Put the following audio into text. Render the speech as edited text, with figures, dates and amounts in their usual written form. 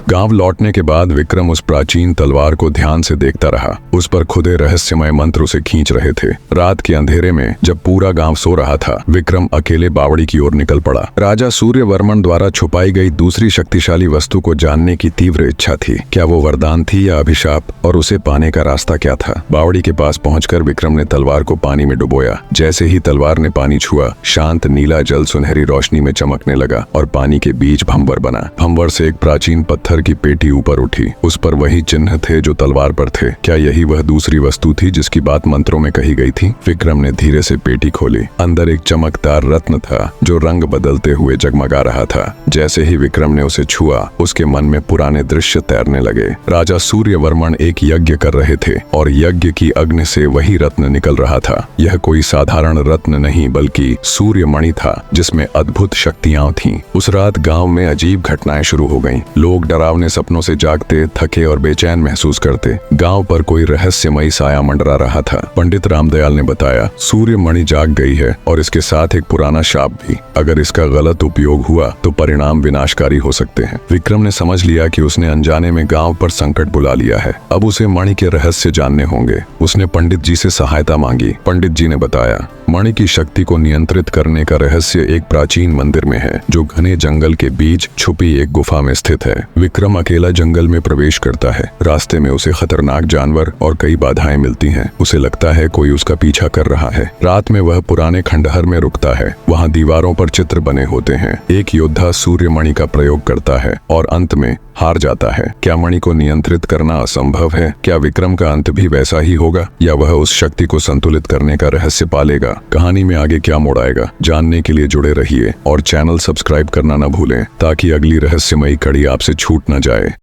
गांव लौटने के बाद विक्रम उस प्राचीन तलवार को ध्यान से देखता रहा। उस पर खुदे रहस्यमय मंत्र उसे खींच रहे थे। रात के अंधेरे में जब पूरा गांव सो रहा था, विक्रम अकेले बावड़ी की ओर निकल पड़ा। राजा सूर्यवर्मन द्वारा छुपाई गई दूसरी शक्तिशाली वस्तु को जानने की तीव्र इच्छा थी। क्या वो वरदान थी या अभिशाप, और उसे पाने का रास्ता क्या था? बावड़ी के पास पहुंचकर विक्रम ने तलवार को पानी में डुबोया। जैसे ही तलवार ने पानी छुआ, शांत नीला जल सुनहरी रोशनी में चमकने लगा और पानी के बीच भंवर बना। भंवर से एक प्राचीन पत्थर की पेटी ऊपर उठी। उस पर वही चिन्ह थे जो तलवार पर थे। क्या यही वह दूसरी वस्तु थी जिसकी बात मंत्रों में कही गई थी? विक्रम ने धीरे से पेटी खोली। अंदर एक चमकदार रत्न था जो रंग बदलते हुए जगमगा रहा था। जैसे ही विक्रम ने उसे छुआ, उसके मन में पुराने दृश्य तैरने लगे। राजा सूर्यवर्मन एक यज्ञ कर रहे थे और यज्ञ की अग्नि से वही रत्न निकल रहा था। यह कोई साधारण रत्न नहीं बल्कि सूर्यमणि था जिसमें अद्भुत शक्तियां थीं। उस रात गांव में अजीब घटनाएं शुरू हो गईं। लोग डरावने सपनों से जागते, थके और बेचैन महसूस करते। गांव पर कोई रहस्यमयी साया मंडरा रहा था। पंडित रामदयाल ने बताया, सूर्यमणि जाग गई है और इसके साथ एक पुराना शाप भी। अगर इसका गलत उपयोग हुआ तो परिणाम विनाशकारी हो सकते हैं। विक्रम ने समझ लिया कि उसने अनजाने में गांव पर संकट बुला लिया है। अब उसे मणि के रहस्य जानने होंगे। उसने पंडित जी से सहायता मांगी। पंडित जी ने बताया, मणि की शक्ति को नियंत्रित करने का रहस्य एक प्राचीन मंदिर में है जो घने जंगल के बीच छुपी एक गुफा में स्थित है। विक्रम अकेला जंगल में प्रवेश करता है। रास्ते में उसे खतरनाक जानवर और कई बाधाएं मिलती हैं। उसे लगता है कोई उसका पीछा कर रहा है। रात में वह पुराने खंडहर में रुकता है। वहाँ दीवारों पर चित्र बने होते हैं। एक योद्धा सूर्यमणि का प्रयोग करता है और अंत में हार जाता है। क्या मणि को नियंत्रित करना असंभव है? क्या विक्रम का अंत भी वैसा ही होगा या वह उस शक्ति को संतुलित करने का रहस्य पालेगा? कहानी में आगे क्या मोड़ आएगा, जानने के लिए जुड़े रहिए और चैनल सब्सक्राइब करना न भूलें ताकि अगली रहस्यमयी कड़ी आपसे छूट न जाए।